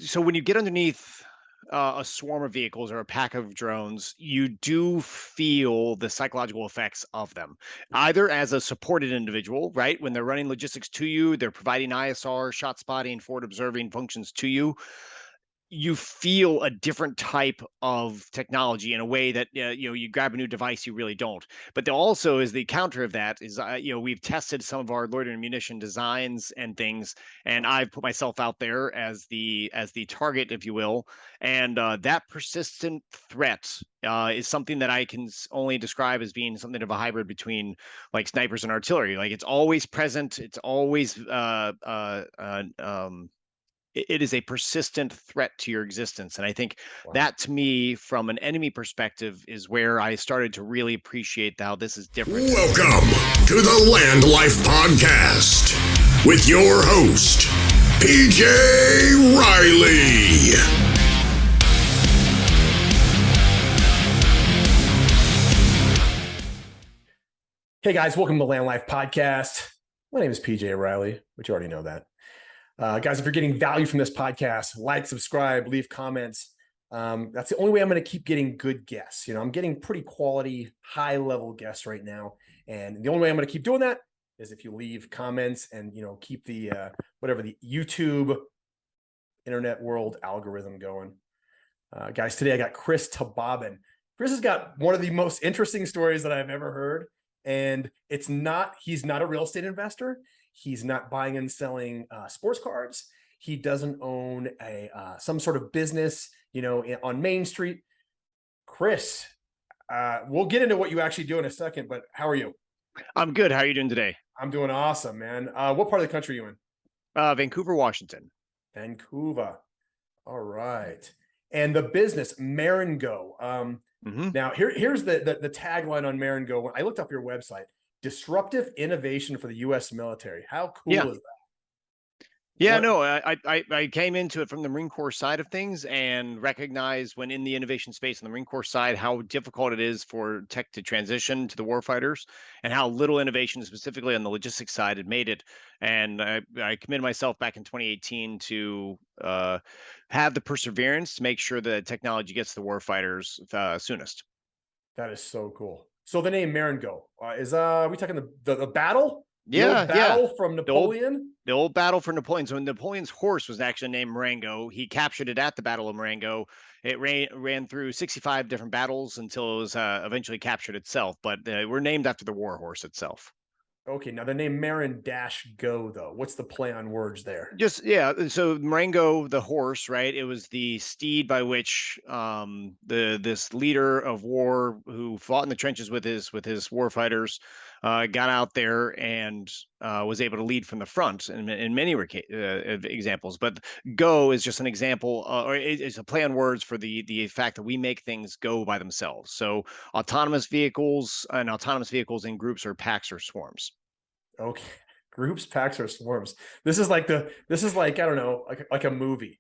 So when you get underneath a swarm of vehicles or a pack of drones, you do feel the psychological effects of them, either as a supported individual, right? When they're running logistics to you, they're providing ISR, shot spotting, forward observing functions to you. You feel a different type of technology in a way that you grab a new device, you really don't. But there also is the counter of that is we've tested some of our loitering munition designs and things, and I've put myself out there as the target, if you will. And that persistent threat is something that I can only describe as being something of a hybrid between like snipers and artillery. Like it's always present, it's always it is a persistent threat to your existence. And I think Wow. that to me, from an enemy perspective, is where I started to really appreciate how this is different. Welcome to the LandLife podcast with your host, PJ Riley. Hey guys, welcome to the LandLife podcast. My name is PJ Riley, but you already know that. Guys, if you're getting value from this podcast, like, subscribe, leave comments. That's the only way I'm going to keep getting good guests. I'm getting pretty quality, high-level guests right now. And the only way I'm going to keep doing that is if you leave comments and, keep the, the YouTube internet world algorithm going. Guys, today I got Chris Thobaben. Chris has got one of the most interesting stories that I've ever heard. And he's not a real estate investor. He's not buying and selling sports cards. He doesn't own some sort of business, on Main Street. Chris, we'll get into what you actually do in a second, but how are you? I'm good. How are you doing today? I'm doing awesome, man. What part of the country are you in? Vancouver, Washington. Vancouver. All right. And the business, Maren-Go. Now, here's the tagline on Maren-Go. When I looked up your website, disruptive innovation for the U.S. military. How cool is that? Yeah, no, I came into it from the Marine Corps side of things and recognized when in the innovation space on the Marine Corps side how difficult it is for tech to transition to the warfighters and how little innovation specifically on the logistics side had made it. And I committed myself back in 2018 to have the perseverance to make sure that technology gets to the warfighters soonest. That is so cool. So the name Maren-Go is we talking the battle? The Yeah, old battle from Napoleon? The old battle for Napoleon. So Napoleon's horse was actually named Marengo. He captured it at the Battle of Marengo. It ran through 65 different battles until it was eventually captured itself. But we're named after the war horse itself. Okay, now the name Maren-Go, though. What's the play on words there? So Marengo, the horse, right? It was the steed by which this leader of war who fought in the trenches with his war fighters got out there and was able to lead from the front in many examples. But go is just an example, or it's a play on words for the fact that we make things go by themselves. So autonomous vehicles in groups or packs or swarms. Okay, groups, packs, or swarms. This is like I don't know, like a movie,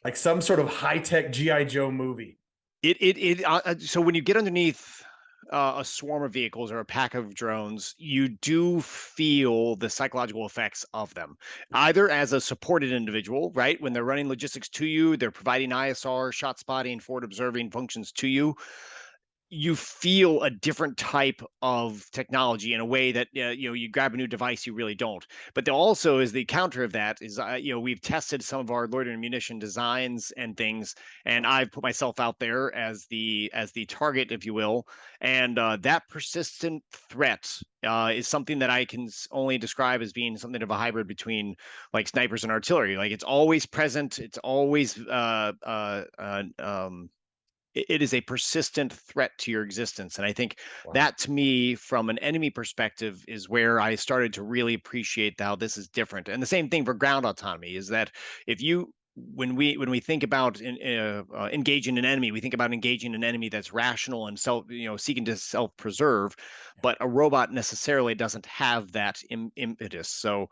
like some sort of high-tech GI Joe movie. So when you get underneath a swarm of vehicles or a pack of drones, you do feel the psychological effects of them, either as a supported individual, right? When they're running logistics to you, they're providing ISR, shot spotting, forward observing functions to you. You feel a different type of technology in a way that you grab a new device, you really don't. But there also is the counter of that is we've tested some of our loitering munition designs and things, and I've put myself out there as the target, if you will. And that persistent threat is something that I can only describe as being something of a hybrid between like snipers and artillery. Like it's always present, it's always it is a persistent threat to your existence. And I think that to me, from an enemy perspective, is where I started to really appreciate how this is different. And the same thing for ground autonomy is that if you when we think about engaging an enemy, we think about engaging an enemy that's rational and seeking to self-preserve, but a robot necessarily doesn't have that impetus. So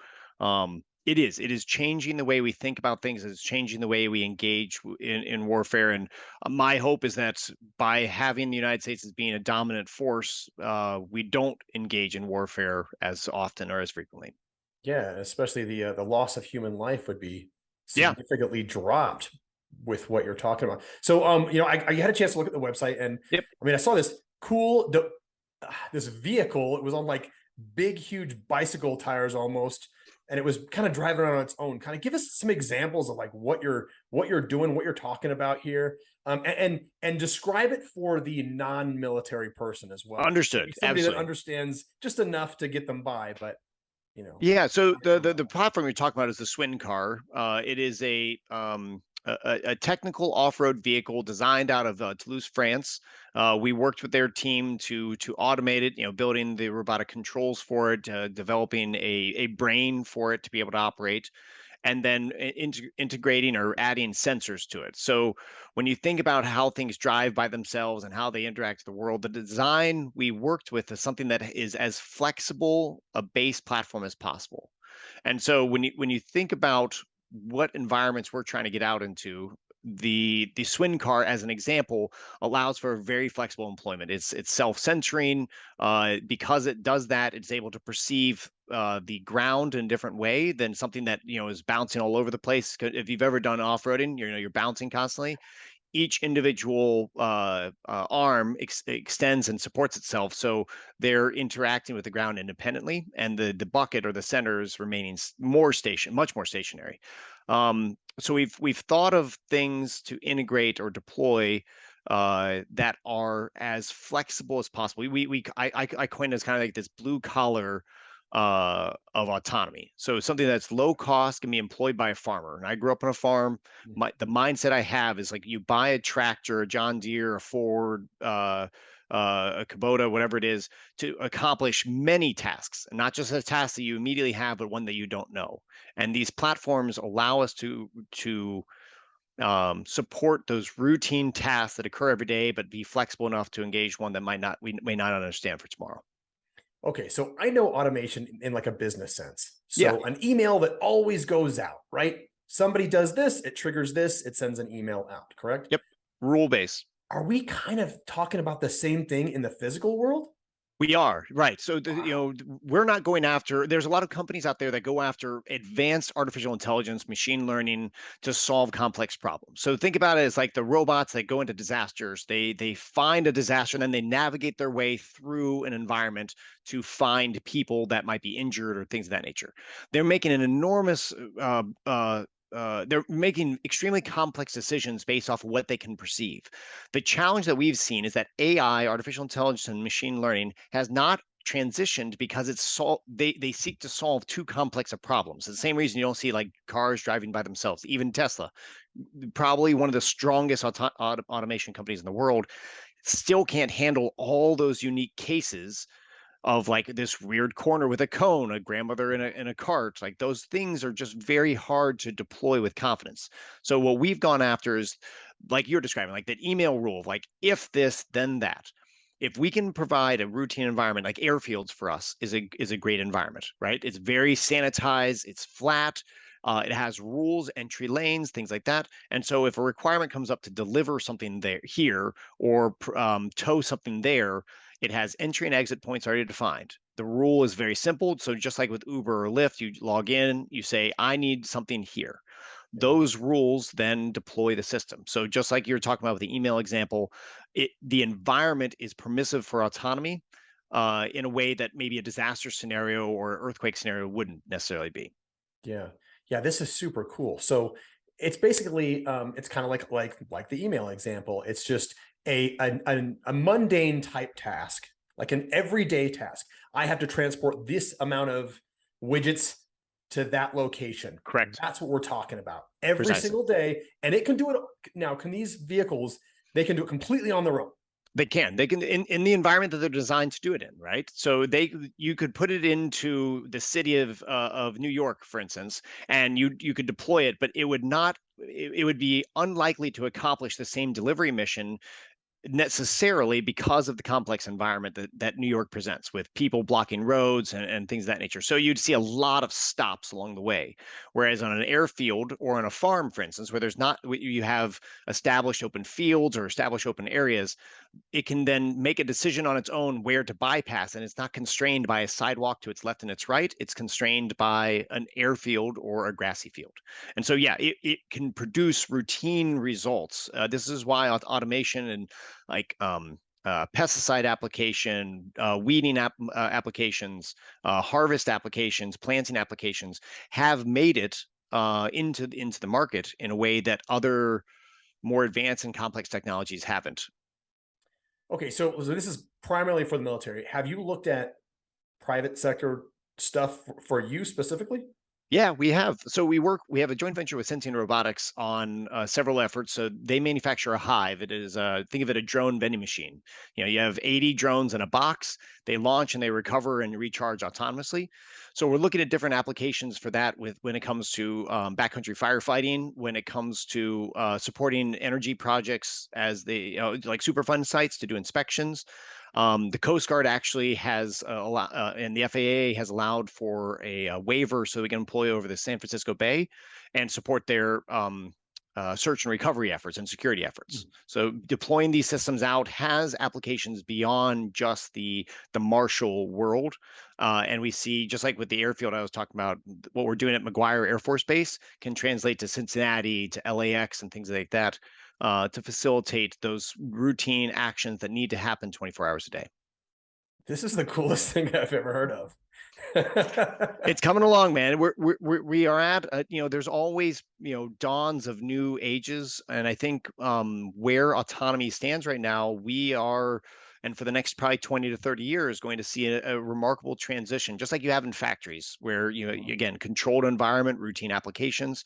it is changing the way we think about things. It's changing the way we engage in warfare. And my hope is that by having the United States as being a dominant force, we don't engage in warfare as often or as frequently. Yeah, especially the loss of human life would be Yeah. significantly dropped with what you're talking about. So, I had a chance to look at the website, and Yep. I mean, I saw this cool, this vehicle. It was on like big, huge bicycle tires almost, and it was kind of driving around on its own. Kind of give us some examples of like what you're doing, what you're talking about here, and describe it for the non-military person as well. Maybe Understood. somebody that Absolutely. understands just enough to get them by, but Yeah. So the platform you're talking about is the Swin Car. It is a technical off-road vehicle designed out of Toulouse, France. We worked with their team to automate it. Building the robotic controls for it, developing a brain for it to be able to operate, and then integrating or adding sensors to it. So when you think about how things drive by themselves and how they interact with the world, the design we worked with is something that is as flexible a base platform as possible. And so when you think about what environments we're trying to get out into, the Swin Car, as an example, allows for very flexible employment. It's self-centering. Because it does that, it's able to perceive the ground in a different way than something that is bouncing all over the place. If you've ever done off-roading, you're bouncing constantly. Each individual arm extends and supports itself, so they're interacting with the ground independently, and the bucket or the center is remaining much more stationary. So we've thought of things to integrate or deploy that are as flexible as possible. I coined it as kind of like this blue collar of autonomy. So something that's low cost can be employed by a farmer. And I grew up on a farm. The mindset I have is like, you buy a tractor, a John Deere, a Ford, a Kubota, whatever it is, to accomplish many tasks, and not just a task that you immediately have, but one that you don't know. And these platforms allow us to support those routine tasks that occur every day, but be flexible enough to engage one that we may not understand for tomorrow. Okay, so I know automation in like a business sense. Yeah. So an email that always goes out, right? Somebody does this, it triggers this, it sends an email out, correct? Yep. Rule based. Are we kind of talking about the same thing in the physical world? We are, right. So Wow. we're not going after. There's a lot of companies out there that go after advanced artificial intelligence, machine learning to solve complex problems. So think about it as like the robots that go into disasters. They find a disaster and then they navigate their way through an environment to find people that might be injured or things of that nature. They're making an enormous they're making extremely complex decisions based off of what they can perceive. The challenge that we've seen is that AI, artificial intelligence, and machine learning has not transitioned because they seek to solve too complex of problems. The same reason you don't see like cars driving by themselves. Even Tesla, probably one of the strongest automation companies in the world, still can't handle all those unique cases of like this weird corner with a cone, a grandmother in a cart. Like those things are just very hard to deploy with confidence. So what we've gone after is, like you're describing, like that email rule of like, if this, then that. If we can provide a routine environment, like airfields for us is a great environment, right? It's very sanitized, it's flat, it has rules, entry lanes, things like that. And so if a requirement comes up to deliver something there here or tow something there, it has entry and exit points already defined. The rule is very simple. So just like with Uber or Lyft, you log in, you say, I need something here. Yeah. Those rules then deploy the system. So just like you're talking about with the email example, the environment is permissive for autonomy in a way that maybe a disaster scenario or earthquake scenario wouldn't necessarily be. Yeah. Yeah, this is super cool. So it's basically it's kind of like the email example. It's just a mundane type task, like an everyday task. I have to transport this amount of widgets to that location. Correct. That's what we're talking about every Precisely. single day. And it can do it now. Can these vehicles, they can do it completely on their own? They can. They can in the environment that they're designed to do it in, right? So you could put it into the city of New York, for instance, and you could deploy it, but it would not. It would be unlikely to accomplish the same delivery mission necessarily, because of the complex environment that New York presents, with people blocking roads and things of that nature. So you'd see a lot of stops along the way. Whereas on an airfield or on a farm, for instance, where there's not, you have established open fields or established open areas, it can then make a decision on its own where to bypass, and it's not constrained by a sidewalk to its left and its right. It's constrained by an airfield or a grassy field. And so, yeah, it can produce routine results. This is why automation and like pesticide application, weeding applications, harvest applications, planting applications have made it into the market in a way that other more advanced and complex technologies haven't. Okay, so this is primarily for the military. Have you looked at private sector stuff for you specifically? Yeah, we have. So we have a joint venture with Sensing Robotics on several efforts. So they manufacture a hive. It is, think of it, a drone vending machine. You have 80 drones in a box. They launch and they recover and recharge autonomously. So we're looking at different applications for that when it comes to backcountry firefighting, when it comes to supporting energy projects as they, like Superfund sites to do inspections. The Coast Guard actually has and the FAA has allowed for a waiver so we can employ over the San Francisco Bay and support their search and recovery efforts and security efforts. So deploying these systems out has applications beyond just the martial world. And we see, just like with the airfield I was talking about, what we're doing at McGuire Air Force Base can translate to Cincinnati, to LAX, and things like that, to facilitate those routine actions that need to happen 24 hours a day. This is the coolest thing I've ever heard of. It's coming along, man. We are at, there's always, dawns of new ages. And I think where autonomy stands right now, we are, and for the next probably 20 to 30 years, going to see a remarkable transition, just like you have in factories where, again, controlled environment, routine applications,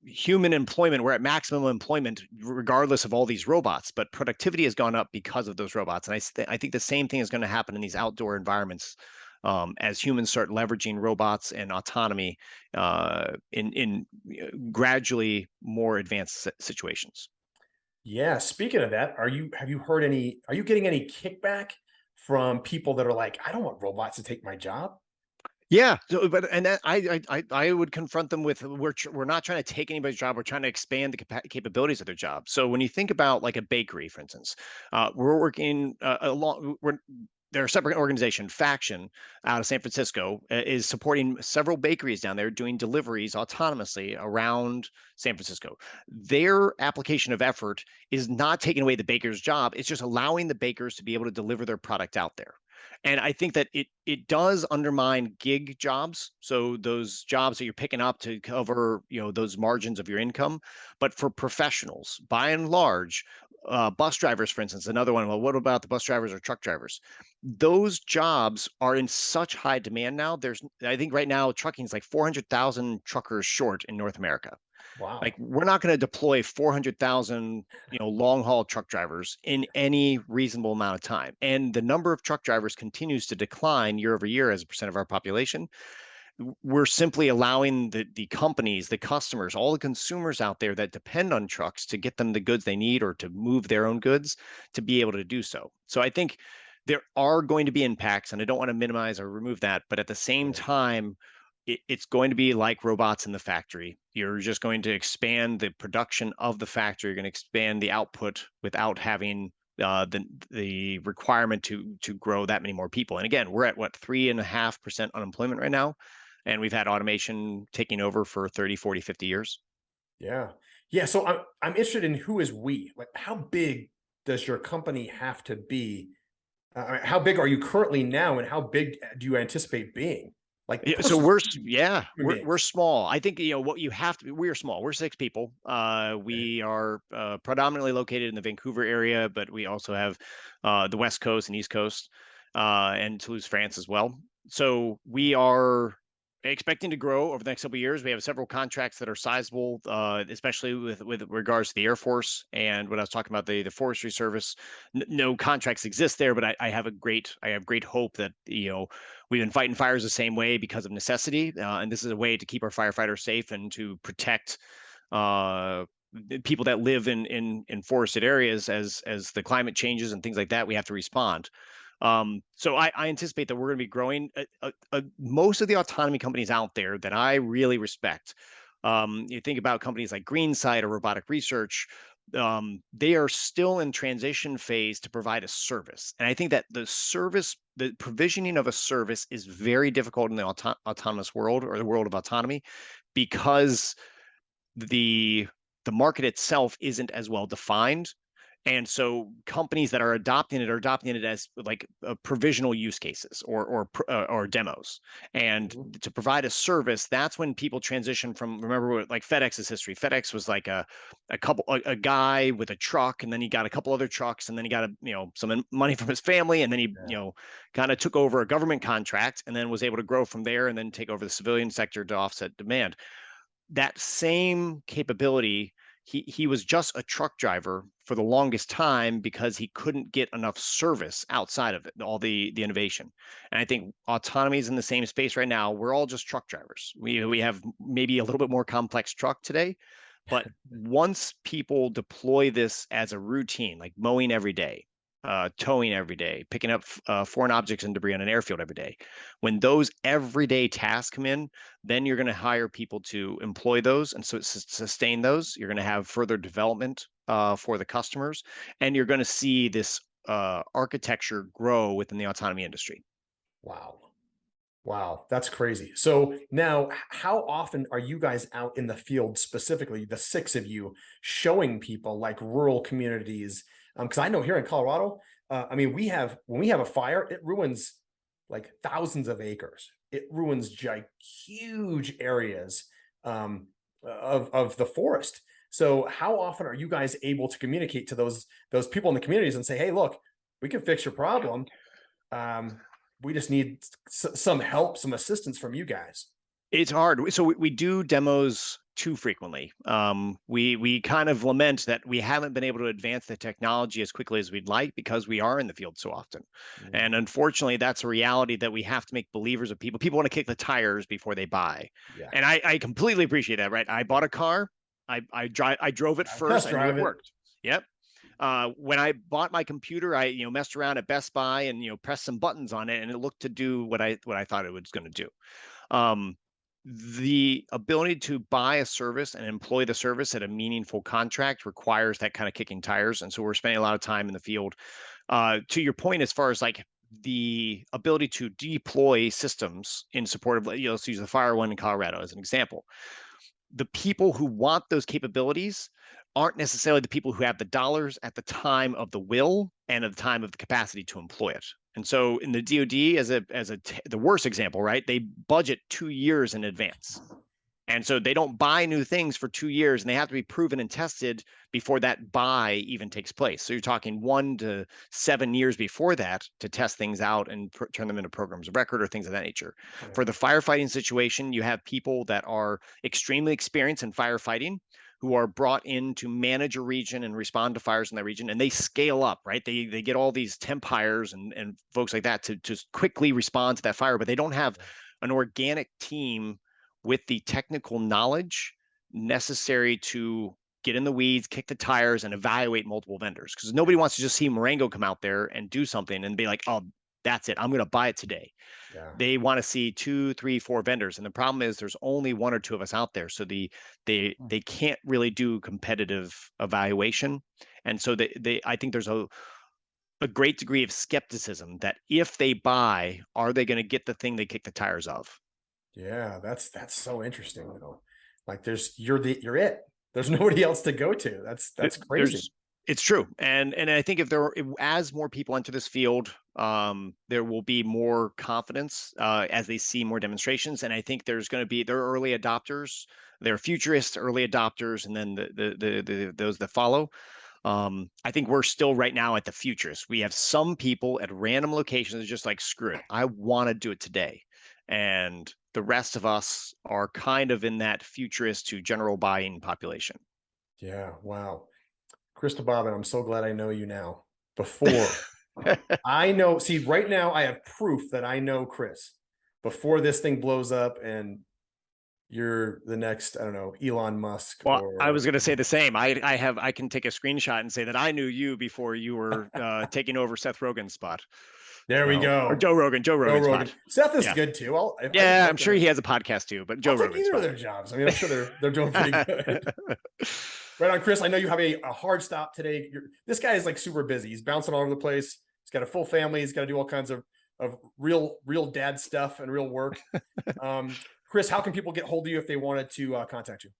human employment, we're at maximum employment regardless of all these robots, but productivity has gone up because of those robots. And I think the same thing is going to happen in these outdoor environments, as humans start leveraging robots and autonomy in gradually more advanced situations. Yeah, speaking of that, are you getting any kickback from people that are like, I don't want robots to take my job? Yeah, so, but and that, I would confront them with, we're not trying to take anybody's job. We're trying to expand the capabilities of their job. So when you think about like a bakery, for instance, we're working along. They're a separate organization, Faction, out of San Francisco, is supporting several bakeries down there doing deliveries autonomously around San Francisco. Their application of effort is not taking away the baker's job. It's just allowing the bakers to be able to deliver their product out there. And I think that it does undermine gig jobs. So those jobs that you're picking up to cover, those margins of your income. But for professionals, by and large, bus drivers, for instance, another one. Well, what about the bus drivers or truck drivers? Those jobs are in such high demand now. I think right now, trucking is like 400,000 truckers short in North America. Like, Wow. we're not going to deploy 400,000, long haul truck drivers in any reasonable amount of time. And the number of truck drivers continues to decline year over year as a percent of our population. We're simply allowing the companies, the customers, all the consumers out there that depend on trucks to get them the goods they need or to move their own goods to be able to do so. So I think there are going to be impacts, and I don't want to minimize or remove that, but at the same time, it's going to be like robots in the factory. You're just going to expand the production of the factory. You're going to expand the output without having the requirement to grow that many more people. And again, we're at what, 3.5% unemployment right now, and we've had automation taking over for 30, 40, 50 years. Yeah. Yeah. So I'm interested in who is we? Like, how big does your company have to be? How big are you currently now, and how big do you anticipate being? Like Yeah, so human we're beings. small. I think, what you have to, we're small. We're 6 people. We are predominantly located in the Vancouver area, but we also have the West Coast and East Coast, and Toulouse, France as well. So we are expecting to grow over the next couple of years. We have several contracts that are sizable, especially with regards to the Air Force and what I was talking about, the forestry service. No contracts exist there, but I have great hope that, we've been fighting fires the same way because of necessity, and this is a way to keep our firefighters safe and to protect people that live in forested areas, as the climate changes and things like that, we have to respond. So I anticipate that we're going to be growing. Most of the autonomy companies out there that I really respect, you think about companies like GreenSight or Robotic Research, they are still in transition phase to provide a service. And I think that the provisioning of a service is very difficult in the autonomous world, or the world of autonomy, because the the market itself isn't as well defined. And so companies that are adopting it as like provisional use cases, or demos. And to provide a service, that's when people transition from, remember, like FedEx's history. FedEx was like a guy with a truck, and then he got a couple other trucks, and then he got some money from his family, and then he kind of took over a government contract, and then was able to grow from there, and then take over the civilian sector to offset demand. That same capability, he was just a truck driver for the longest time because he couldn't get enough service outside of it, all the innovation. And I think autonomy is in the same space right now. We're all just truck drivers. We have maybe a little bit more complex truck today, but once people deploy this as a routine, like mowing every day, towing every day, picking up foreign objects and debris on an airfield every day, when those everyday tasks come in, then you're going to hire people to employ those, and so sustain those. You're going to have further development for the customers, and you're going to see this architecture grow within the autonomy industry. Wow. Wow, that's crazy. So now, how often are you guys out in the field, specifically the six of you, showing people like rural communities? Because I know here in Colorado, I mean, when we have a fire, it ruins like thousands of acres. It ruins huge areas of the forest. So how often are you guys able to communicate to those people in the communities and say, hey, look, we can fix your problem. We just need some help, some assistance from you guys. It's hard. So we do demos too frequently. We kind of lament that we haven't been able to advance the technology as quickly as we'd like, because we are in the field so often. And unfortunately, that's a reality that we have to make believers of people. People want to kick the tires before they buy. Yeah. And I completely appreciate that, right? I bought a car. I drove it first. I knew it worked. Yep. When I bought my computer, I messed around at Best Buy and pressed some buttons on it, and it looked to do what I thought it was going to do. The ability to buy a service and employ the service at a meaningful contract requires that kind of kicking tires, and so we're spending a lot of time in the field. To your point, as far as like the ability to deploy systems in support of, let's use the fire one in Colorado as an example. The people who want those capabilities aren't necessarily the people who have the dollars at the time of the will and at the time of the capacity to employ it. And so in the DoD, the worst example, right? They budget 2 years in advance. And so they don't buy new things for 2 years, and they have to be proven and tested before that buy even takes place. So you're talking 1 to 7 years before that to test things out and turn them into programs of record or things of that nature. Okay. For the firefighting situation, you have people that are extremely experienced in firefighting, who are brought in to manage a region and respond to fires in that region, and they scale up, right? They get all these temp hires and folks like that to just quickly respond to that fire, but they don't have an organic team with the technical knowledge necessary to get in the weeds, kick the tires, and evaluate multiple vendors. Because nobody wants to just see Maren-Go come out there and do something and be like, oh, that's it, I'm going to buy it today. Yeah. They want to see 2, 3, 4 vendors, and the problem is there's only 1 or 2 of us out there, so they can't really do competitive evaluation, and so I think there's a great degree of skepticism that if they buy, are they going to get the thing they kick the tires of? Yeah, that's so interesting, though. Like you're it. There's nobody else to go to. That's crazy. It's true. And I think as more people enter this field, there will be more confidence as they see more demonstrations. And I think there are early adopters, there are futurist early adopters, and then those that follow. I think we're still right now at the futurists. We have some people at random locations just like, screw it, I want to do it today. And the rest of us are kind of in that futurist to general buying population. Yeah. Wow. Chris Thobaben, I'm so glad I know you now. Before I know, see, right now I have proof that I know Chris. Before this thing blows up and you're the next, I don't know, Elon Musk. Well, or I was going to say the same. I can take a screenshot and say that I knew you before you were taking over Seth Rogen's spot. There we go. Or Joe Rogan's spot. Seth is good too. I'm sure he has a podcast too, but Joe Rogan's either of their jobs. I mean, I'm sure they're doing pretty good. Right on, Chris. I know you have a hard stop today. This guy is like super busy. He's bouncing all over the place. He's got a full family. He's got to do all kinds of real dad stuff and real work. Chris, how can people get hold of you if they wanted to contact you?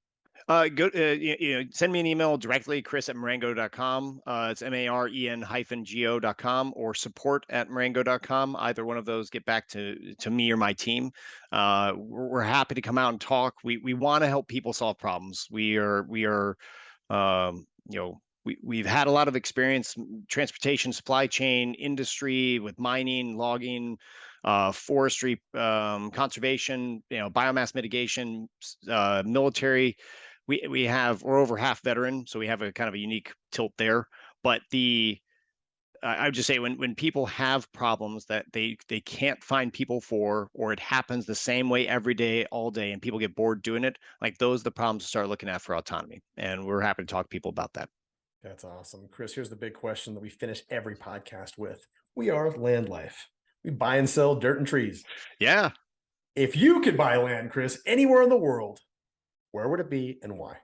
Send me an email directly, Chris at Maren-Go.com. It's MAREN-GO.com, or support@Maren-Go.com. Either one of those get back to me or my team. We're happy to come out and talk. We want to help people solve problems. We've had a lot of experience, transportation, supply chain, industry, with mining, logging, forestry, conservation, biomass mitigation, military. We're over half veteran, so we have a kind of a unique tilt there. But I would just say when people have problems that they can't find people for, or it happens the same way every day, all day, and people get bored doing it, like those are the problems to start looking at for autonomy. And we're happy to talk to people about that. That's awesome. Chris, here's the big question that we finish every podcast with. We are LandLife. We buy and sell dirt and trees. Yeah. If you could buy land, Chris, anywhere in the world, where would it be and why?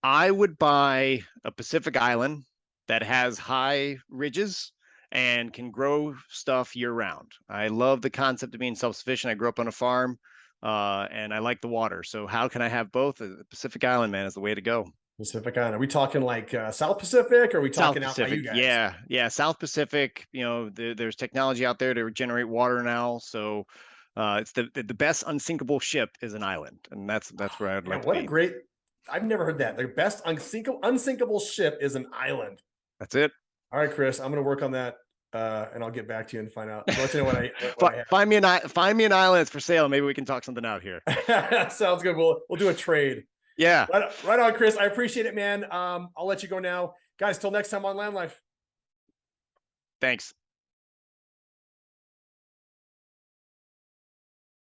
I would buy a Pacific island that has high ridges and can grow stuff year round. I love the concept of being self-sufficient. I grew up on a farm, and I like the water. So how can I have both? The Pacific Island, man, is the way to go. Pacific Island. Are we talking like South Pacific? Or are we talking out by you guys? Yeah. South Pacific. There's technology out there to generate water now. So it's the best unsinkable ship is an island, and that's where I'd like to be. What a great! I've never heard that. The best unsinkable ship is an island. That's it. All right, Chris, I'm going to work on that, and I'll get back to you and find out. I'll let you know what I have. Find me an island. It's for sale. Maybe we can talk something out here. Sounds good. We'll do a trade. Yeah. Right on, Chris. I appreciate it, man. I'll let you go now, guys. Till next time on LandLife. Thanks.